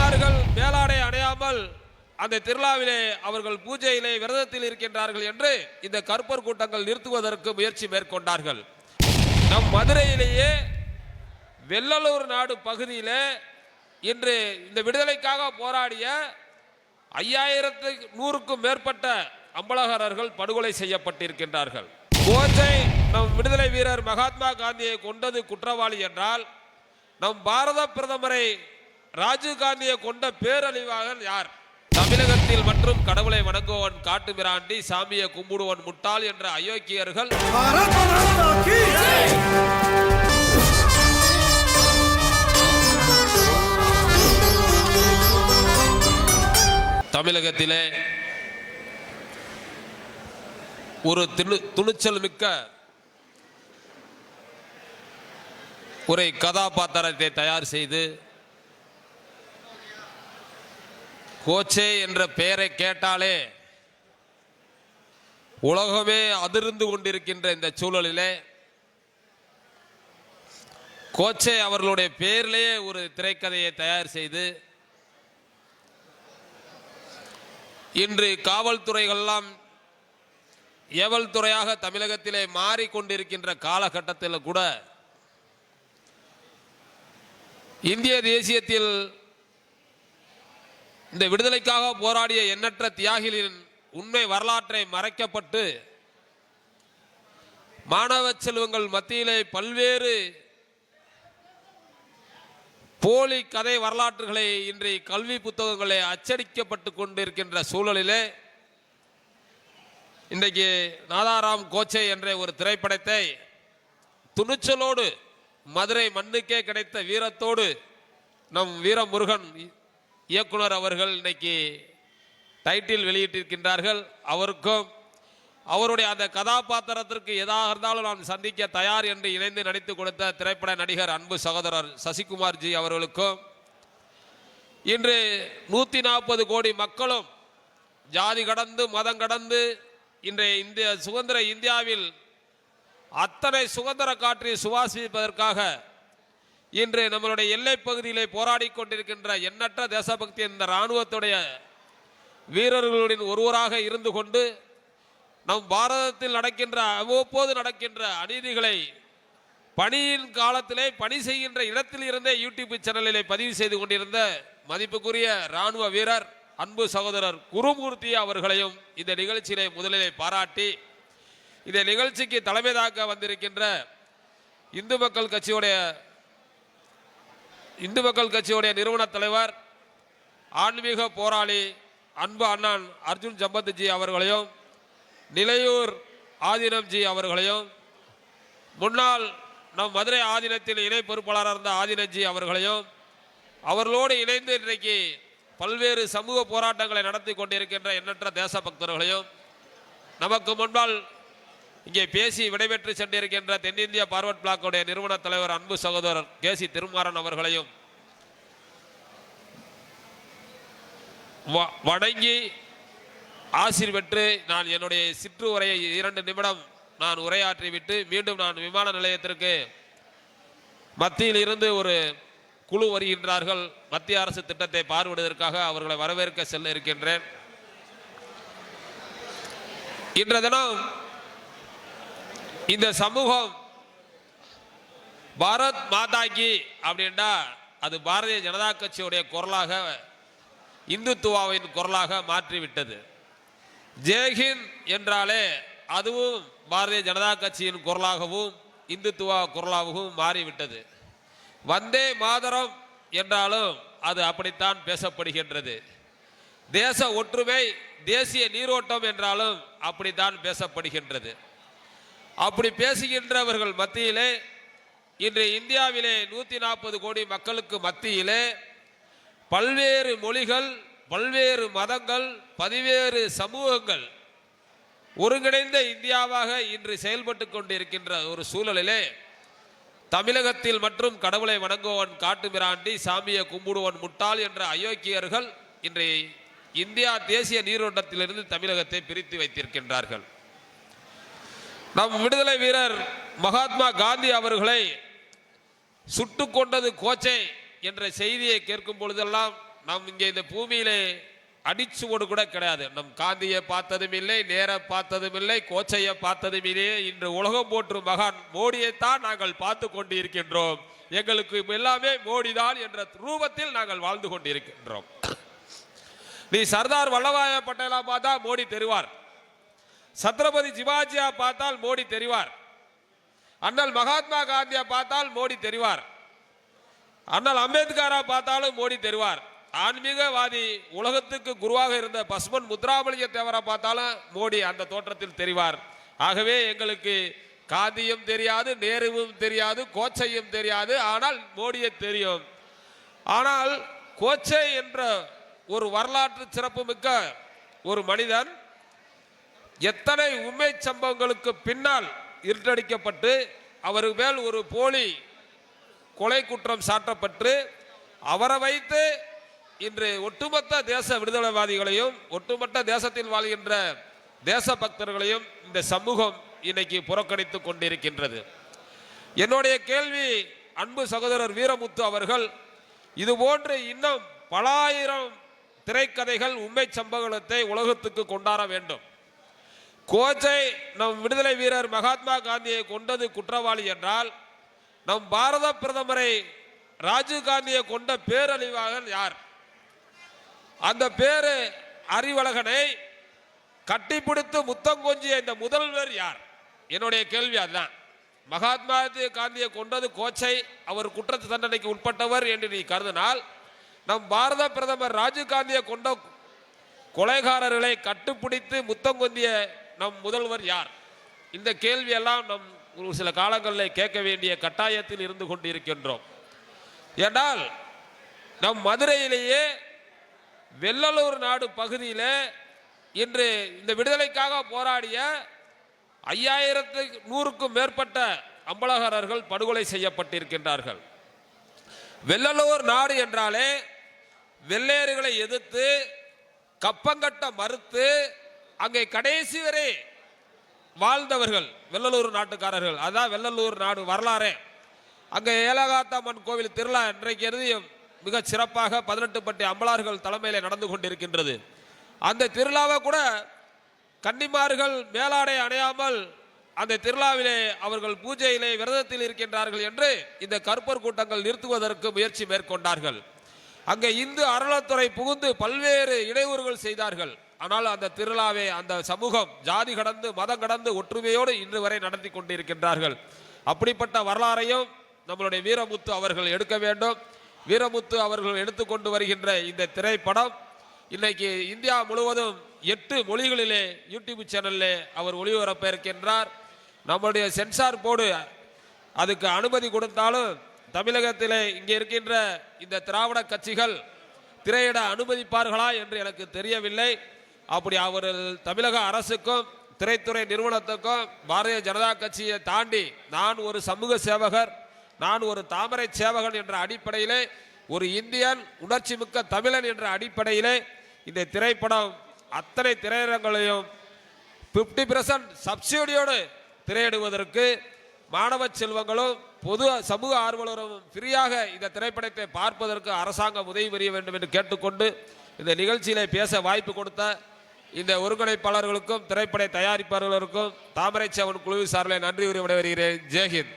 தாய்மார்கள் மேலாடை அணையாமல் அந்த திருவிழாவிலே அவர்கள் பூஜையிலே விரதத்தில் இருக்கின்றார்கள் என்று இந்த கருப்பர் கூட்டங்கள் நிறுத்துவதற்கு முயற்சி மேற்கொண்டார்கள். நம் மதுரையிலேயே வெள்ளலூர் நாடு பகுதியிலே இன்று இந்த விடுதலைக்காக போராடிய 5100க்கும் மேற்பட்ட அம்பலகரர்கள் படுகொலை செய்யப்பட்டிருக்கின்றார்கள். கோச்சை நம் விடுதலை வீரர் மகாத்மா காந்தியை கொண்டது குற்றவாளி என்றால், நம் பாரத பிரதமரை ராஜீவ் காந்தியை கொண்ட பேரழிவாக யார்? தமிழகத்தில் மற்றும் கடவுளை வணங்குவன் காட்டு மிராண்டி, சாமியை கும்பிடுவன் முட்டாள் என்ற அயோக்கியர்கள் தமிழகத்திலே ஒரு துணிச்சல் மிக்க ஒரு கதாபாத்திரத்தை தயார் செய்து கோச்சே என்ற பெயரை கேட்டாலே உலகமே அதிர்ந்து கொண்டிருக்கின்ற இந்த சூழலிலே கோச்சே அவர்களுடைய பெயரிலேயே ஒரு திரைக்கதையை தயார் செய்து இன்று காவல்துறைகள்லாம் ஏவல் துறையாக தமிழகத்திலே மாறிக்கொண்டிருக்கின்ற காலகட்டத்தில் கூட இந்திய தேசியத்தில் இந்த விடுதலைக்காக போராடிய எண்ணற்ற தியாகிகளின் உண்மை வரலாற்றை மறைக்கப்பட்டு மாணவ செல்வங்கள் மத்தியிலே பல்வேறு போலி கதை வரலாற்றுகளை இன்றைய கல்வி புத்தகங்களை அச்சடிக்கப்பட்டு கொண்டிருக்கின்ற சூழலிலே இன்றைக்கு நாதாராம் கோச்சே என்ற ஒரு திரைப்படத்தை துணிச்சலோடு மதுரை மண்ணுக்கே கிடைத்த வீரத்தோடு நம் வீரமுருகன் இயக்குனர் அவர்கள் இன்னைக்கு டைட்டில் வெளியிட்டிருக்கின்றார்கள். அவருக்கும் அவருடைய அந்த கதாபாத்திரத்திற்கு எதாக இருந்தாலும் நான் சந்திக்க தயார் என்று இணைந்து நடித்து கொடுத்த திரைப்பட நடிகர் அன்பு சகோதரர் சசிகுமார் ஜி அவர்களுக்கும், இன்று 140 கோடி மக்களும் ஜாதி கடந்து மதம் கடந்து இன்றைய சுதந்திர இந்தியாவில் அத்தனை சுதந்திர காற்றை சுவாசிப்பதற்காக இன்று நம்மளுடைய எல்லை பகுதியிலே போராடி கொண்டிருக்கின்ற எண்ணற்ற தேசபக்தி இந்த இராணுவத்துடைய வீரர்களுடன் ஒருவராக இருந்து கொண்டு நம் பாரதத்தில் நடக்கின்ற அவ்வப்போது நடக்கின்ற அநீதிகளை பணியின் காலத்திலே பணி செய்கின்ற இடத்தில் இருந்தே யூடியூப் சேனலிலே பதிவு செய்து கொண்டிருந்த மதிப்புக்குரிய இராணுவ வீரர் அன்பு சகோதரர் குருமூர்த்தி அவர்களையும் இந்த நிகழ்ச்சியிலே முதலிலே பாராட்டி, இந்த நிகழ்ச்சிக்கு தலைமை தாக்க வந்திருக்கின்ற இந்து மக்கள் கட்சியுடைய நிறுவன தலைவர் ஆன்மீக போராளி அன்பு அண்ணன் அர்ஜுன் ஜம்பத்ஜி அவர்களையும், நிலையூர் ஆதீனம் ஜி அவர்களையும், முன்னாள் நம் மதுரை ஆதீனத்தில் இணை பொறுப்பாளராக இருந்த ஆதீனஜி அவர்களையும், அவர்களோடு இணைந்து இன்றைக்கு பல்வேறு சமூக போராட்டங்களை நடத்தி கொண்டிருக்கின்ற எண்ணற்ற தேசபக்தர்களையும், நமக்கு முன்பால் இங்கே பேசி விடைபெற்று சென்றிருக்கின்ற தென்னிந்திய பார்வர்ட் பிளாக்குடைய நிறுவன தலைவர் அன்பு சகோதரர் கேசி திருமாறன் அவர்களையும் வணங்கி ஆசிர் பெற்று நான் என்னுடைய சிற்று உரையை 2 நிமிடம் நான் உரையாற்றிவிட்டு மீண்டும் நான் விமான நிலையத்திற்கு மத்தியில் இருந்து ஒரு குழு வருகின்றார்கள். மத்திய அரசு திட்டத்தை பார்வையிடுவதற்காக அவர்களை வரவேற்க செல்ல இருக்கின்றேன். இன்றைய தினம் இந்த சமூகம் பாரத் மாதா கி அப்படின்னா அது பாரதிய ஜனதா கட்சியுடைய குரலாக, இந்துத்துவாவின் குரலாக மாற்றிவிட்டது. ஜெய்ஹிந்த் என்றாலே அதுவும் பாரதிய ஜனதா கட்சியின் குரலாகவும் இந்துத்துவா குரலாகவும் மாறிவிட்டது. வந்தே மாதரம் என்றாலும் அது அப்படித்தான் பேசப்படுகின்றது. தேச ஒற்றுமை, தேசிய நீரோட்டம் என்றாலும் அப்படித்தான் பேசப்படுகின்றது. அப்படி பேசுகின்றவர்கள் மத்தியிலே இன்று இந்தியாவிலே 140 கோடி மக்களுக்கு மத்தியிலே பல்வேறு மொழிகள், பல்வேறு மதங்கள், பல்வேறு சமூகங்கள் ஒருங்கிணைந்த இந்தியாவாக இன்று செயல்பட்டு கொண்டிருக்கின்ற ஒரு சூழலிலே தமிழகத்தில் மற்றும் கடவுளை வணங்குவன் காட்டு மிராண்டி, சாமியை கும்பிடுவன் முட்டாள் என்ற அயோக்கியர்கள் இன்றைய இந்தியா தேசிய நீரோட்டத்திலிருந்து தமிழகத்தை பிரித்து வைத்திருக்கின்றார்கள். நம் விடுதலை வீரர் மகாத்மா காந்தி அவர்களை சுட்டு கொண்டது கோச்சே என்ற செய்தியை கேட்கும் பொழுதெல்லாம் நம் இங்கே இந்த பூமியிலே அடிச்சுவோடு கூட கிடையாது. நம் காந்தியை பார்த்ததும் இல்லை, நேர பார்த்ததும் இல்லை, கோச்சையை பார்த்ததும் இல்லை. இன்று உலகம் போற்றும் மகான் மோடியைத்தான் நாங்கள் பார்த்து கொண்டு இருக்கின்றோம். எங்களுக்கு எல்லாமே மோடி தான் என்ற ரூபத்தில் நாங்கள் வாழ்ந்து கொண்டிருக்கின்றோம். நீ சர்தார் வல்லபாய பட்டேலா பார்த்தா மோடி தெரிவார், சத்ரபதி சிவாஜியா பார்த்தால் மோடி தெரிவார், அண்ணல் மகாத்மா காந்தியா பார்த்தால் மோடி தெரிவார், அண்ணல் அம்பேத்கரா பார்த்தாலும் மோடி தெரிவார். ஆன்மீகவாதி உலகத்துக்கு குருவாக இருந்த பசுமன் முத்துராமலிங்க தேவரை பார்த்தாலும் மோடி அந்த தோற்றத்தில் தெரிவார். ஆகவே எங்களுக்கு காந்தியும் தெரியாது, நேருவும் தெரியாது, கோச்சையும் தெரியாது, ஆனால் மோடியை தெரியும். ஆனால் கோச்சை என்ற ஒரு வரலாற்று சிறப்புமிக்க ஒரு மனிதன் எத்தனை உண்மை சம்பவங்களுக்கு பின்னால் இருட்டடிக்கப்பட்டு அவருக்கு மேல் ஒரு போலி கொலை குற்றம் சாட்டப்பட்டு அவரை வைத்து இன்று ஒட்டுமொத்த தேச விடுதலைவாதிகளையும் ஒட்டுமொத்த தேசத்தில் வாழ்கின்ற தேசபக்தர்களையும் இந்த சமூகம் இன்னைக்கு புறக்கணித்துக் கொண்டிருக்கின்றது. என்னுடைய கேள்வி, அன்பு சகோதரர் வீரமுத்து அவர்கள் இது போன்று இன்னும் பல ஆயிரம் திரைக்கதைகள் உண்மை சம்பவத்தை உலகத்துக்கு கொண்டாட வேண்டும். கோச்சை நம் விடுதலை வீரர் மகாத்மா காந்தியை கொண்டது குற்றவாளி என்றால், நம் பாரத பிரதமரை ராஜீவ் காந்தியை கொண்ட பேரழிவாளன் யார்? அந்த பேரு அறிவழகனை கட்டிப்பிடித்து முத்தம் கொஞ்சிய இந்த முதல்வர் யார்? என்னுடைய கேள்வி அதுதான். மகாத்மா காந்தியை கொண்டது கோச்சை, அவர் குற்றத்து தண்டனைக்கு உட்பட்டவர் என்று நீ கருதினால், நம் பாரத பிரதமர் ராஜீவ் காந்தியை கொண்ட கொலைகாரர்களை கட்டுப்பிடித்து முத்தம் கொஞ்சிய நம் முதல்வர் யார்? இந்த கேள்வியெல்லாம் நம் ஒரு சில காலங்களில் கேட்க வேண்டிய கட்டாயத்தில் இருந்து கொண்டிருக்கின்றோம். ஏனால் நம் மதுரையிலேயே வெள்ளலூர் நாடு பகுதியில் இன்று இந்த விடுதலைக்காக போராடிய 5100க்கும் மேற்பட்ட அம்பலகாரர்கள் படுகொலை செய்யப்பட்டிருக்கின்றார்கள். வெள்ளலூர் நாடு என்றாலே வெள்ளையர்களை எதிர்த்து கப்பங்கட்ட மறுத்து அங்கே கடைசி வரை வாழ்ந்தவர்கள் வெள்ளலூர் நாட்டுக்காரர்கள். அதான் வெள்ளலூர் நாடு வரலாறே. அங்கே ஏலகாத்தம்மன் கோவில் திருவிழா இன்றைக்கு இறுதியும் மிக சிறப்பாக 18 பட்டி அம்பலார்கள் தலைமையில் நடந்து கொண்டிருக்கின்றது. அந்த திருவிழாவை கூட கன்னிமார்கள் மேலாடை அணையாமல் அந்த திருவிழாவிலே அவர்கள் பூஜையிலே விரதத்தில் இருக்கின்றார்கள் என்று இந்த கருப்பர் கூட்டங்கள் நிறுத்துவதற்கு முயற்சி மேற்கொண்டார்கள். அங்கே இந்து அறநிலைத்துறை புகுந்து பல்வேறு இடையூறுகள் செய்தார்கள். ஆனால் அந்த திருவிழாவை அந்த சமூகம் ஜாதி கடந்து மதம் கடந்து ஒற்றுமையோடு இன்று வரை நடத்தி கொண்டிருக்கின்றார்கள். அப்படிப்பட்ட வரலாறையும் நம்மளுடைய வீரமுத்து அவர்கள் எடுக்க வேண்டும். வீரமுத்து அவர்கள் எடுத்துக்கொண்டு வருகின்ற இந்த திரைப்படம் இன்னைக்கு இந்தியா முழுவதும் 8 மொழிகளிலே யூடியூப் சேனலில் அவர் ஒளிபரப்ப இருக்கின்றார். நம்முடைய சென்சார் போர்டு அதுக்கு அனுமதி கொடுத்தாலும் தமிழகத்திலே இங்கே இருக்கின்ற இந்த திராவிட கட்சிகள் திரையிட அனுமதிப்பார்களா என்று எனக்கு தெரியவில்லை. அப்படி அவர்கள் தமிழக அரசுக்கும் திரைத்துறை நிறுவனத்துக்கும் பாரதிய ஜனதா கட்சியை தாண்டி நான் ஒரு சமூக சேவகர், நான் ஒரு தாமரை சேவகன் என்ற அடிப்படையிலே, ஒரு இந்தியன் உணர்ச்சி மிக்க தமிழன் என்ற அடிப்படையிலே இந்த திரைப்படம் அத்தனை திரையரங்களையும் 50% சப்சிடியோடு திரையிடுவதற்கு மாணவ செல்வங்களும் பொது சமூக ஆர்வலரும் ஃப்ரீயாக இந்த திரைப்படத்தை பார்ப்பதற்கு அரசாங்கம் உதவி புரிய வேண்டும் என்று கேட்டுக்கொண்டு இந்த நிகழ்ச்சியிலே பேச வாய்ப்பு கொடுத்த இந்த ஒருங்கிணைப்பாளர்களுக்கும் திரைப்பட தயாரிப்பாளர்களுக்கும் தாமரை சேவன் குழு சார்பில் நன்றி உரை விடைபெறுகிறேன். ஜெய்ஹிந்த்.